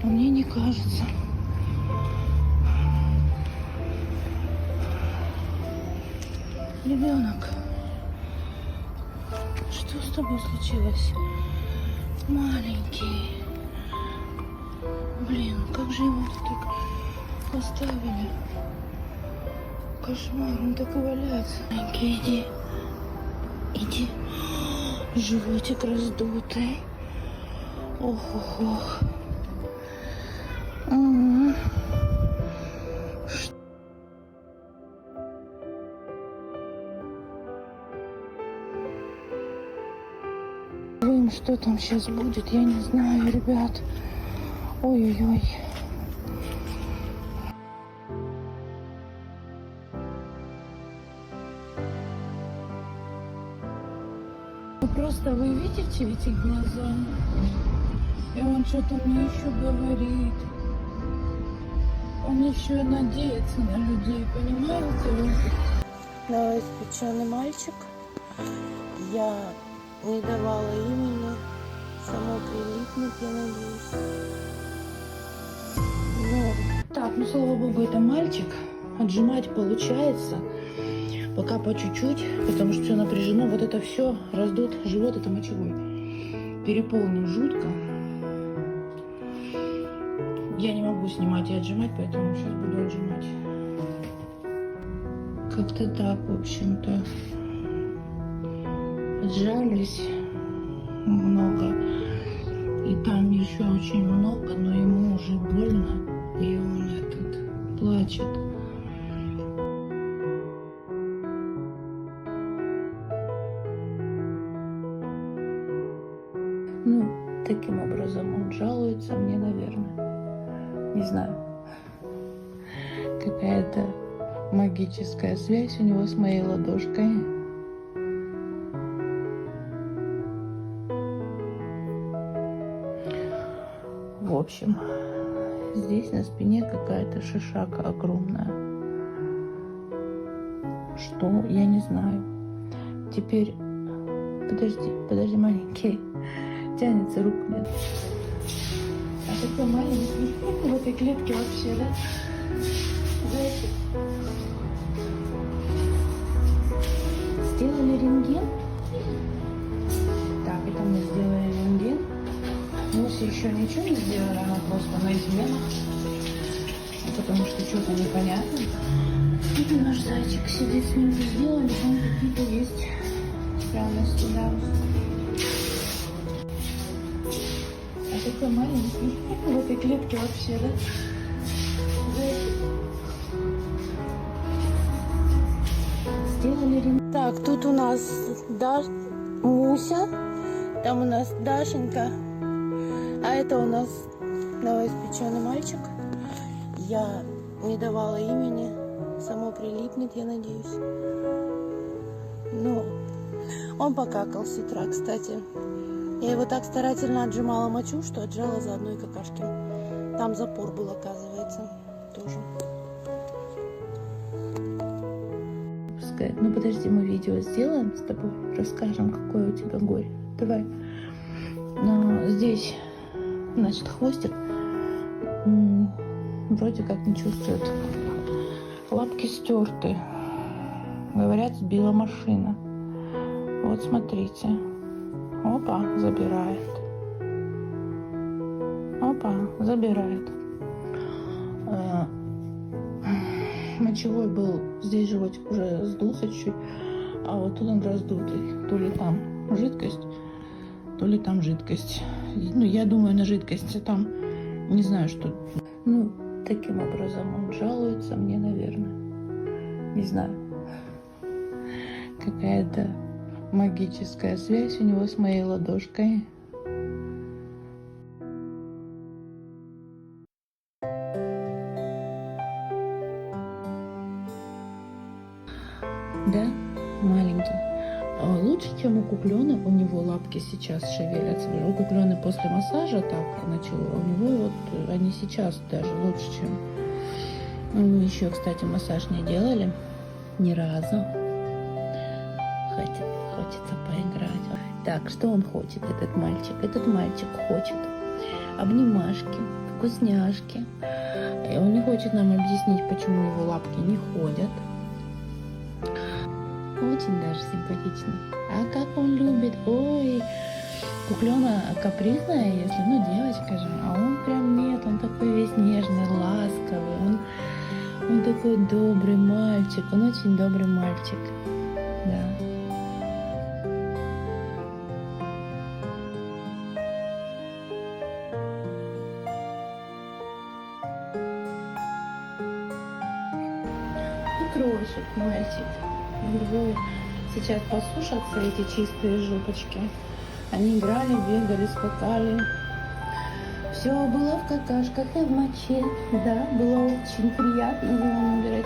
Мне не кажется. Ребенок, что с тобой случилось? Маленький. Блин, как же его так оставили? Кошмар, он так и валяется. Маленький, иди. Иди. Животик раздутый. Ох-ох-ох. Что там сейчас будет, я не знаю, ребят. Ой-ой-ой. Просто вы видите эти глаза? И он что-то мне еще говорит. Он еще надеется на людей, понимаете? Новоиспеченный мальчик. Я не давала имени, само прилипнет, я надеюсь. Ну, так, ну слава богу, это мальчик. Отжимать получается. Пока по чуть-чуть, потому что все напряжено. Вот это все, раздут живот, это мочевой. Переполнен жутко. Я не могу снимать и отжимать, поэтому сейчас буду отжимать. Как-то так, в общем-то. Отжались много. И там еще очень много, но ему уже больно. И он плачет. Ну, таким образом он жалуется мне, наверное. Не знаю. Какая-то магическая связь у него с моей ладошкой. В общем, здесь на спине какая-то шишака огромная. Что? Я не знаю. Теперь... Подожди, маленький. Тянется, рук нет. А такой маленький в этой клетке вообще, да? Зайчик. Сделали рентген? Так, это мы сделали рентген. Муся еще ничего не сделала, она просто на изменах. Потому что что-то непонятно. И наш зайчик сидит, с ним сделали, там какие-то есть странности, да. А такой маленький в этой клетке вообще, да? Зайчик. Сделали рентген. Так, тут у нас Муся, там у нас Дашенька. А это у нас новоиспеченный мальчик. Я не давала имени. Само прилипнет, я надеюсь. Но он покакал с утра, кстати. Я его так старательно отжимала мочу, что отжала за одной какашки. Там запор был, оказывается, тоже. Сказать, ну подожди, мы видео сделаем с тобой. Расскажем, какое у тебя горе. Давай. Но здесь... Значит, хвостик вроде как не чувствует. Лапки стерты. Говорят, сбила машина. Вот смотрите. Опа, забирает. Опа, забирает. Мочевой был, здесь животик уже сдулся чуть-чуть, а вот тут он раздутый. То ли там жидкость, то ли там жидкость. Ну, я думаю, на жидкости там, не знаю, что. Ну, таким образом он жалуется мне, наверное. Не знаю. Какая-то магическая связь у него с моей ладошкой. Да, маленький. Лучше, чем у куклены, у него лапки сейчас шевелятся. У куклены после массажа так начало, у него вот они сейчас даже лучше, чем... Мы еще, кстати, массаж не делали ни разу. Хочется поиграть. Так, что он хочет, этот мальчик? Этот мальчик хочет обнимашки, вкусняшки. И он не хочет нам объяснить, почему его лапки не ходят. Очень даже симпатичный. А как он любит, ой, куклёна капризная, если, ну, девочка же, а он прям нет, он такой весь нежный, ласковый, он такой добрый мальчик, он очень добрый мальчик, да. И Крошик, мальчик, у него сейчас посушатся эти чистые жопочки. Они играли, бегали, скакали. Все было в какашках и в моче. Да, было очень приятно его набирать.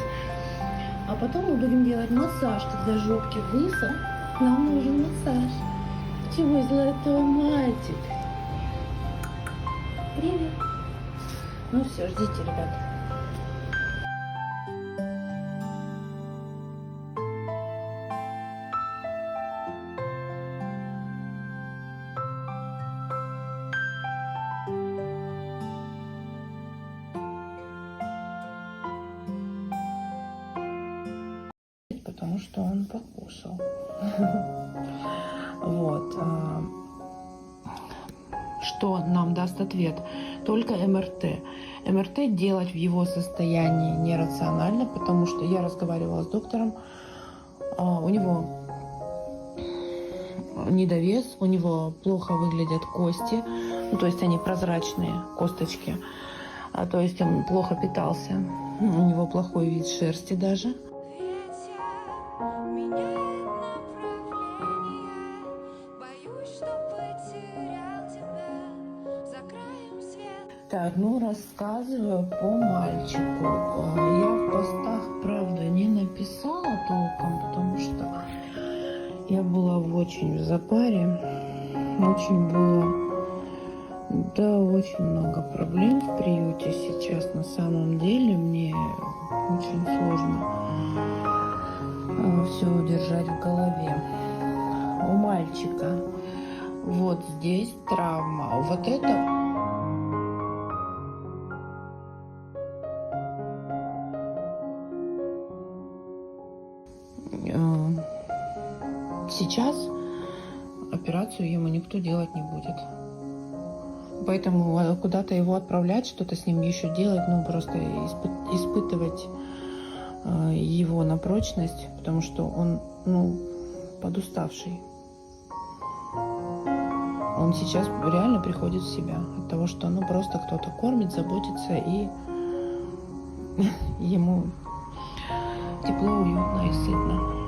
А потом мы будем делать массаж, когда жопки высох. Нам нужен массаж. Чего из этого мальчик? Привет. Ну все, ждите, ребята. Потому что он покушал. Вот. Что нам даст ответ? Только МРТ. МРТ делать в его состоянии нерационально, потому что я разговаривала с доктором. У него недовес, у него плохо выглядят кости, ну, то есть они прозрачные косточки, то есть он плохо питался, у него плохой вид шерсти даже. Так, ну рассказываю по мальчику. Я в постах, правда, не написала толком, потому что я была очень в запаре. Очень было, да, очень много проблем в приюте сейчас. На самом деле мне очень сложно все удержать в голове. У мальчика вот здесь травма. Вот это... Сейчас операцию ему никто делать не будет. Поэтому куда-то его отправлять, что-то с ним еще делать, ну просто испытывать его на прочность, потому что он, ну, подуставший. Он сейчас реально приходит в себя от того, что, ну, просто кто-то кормит, заботится, и ему тепло, уютно и сытно.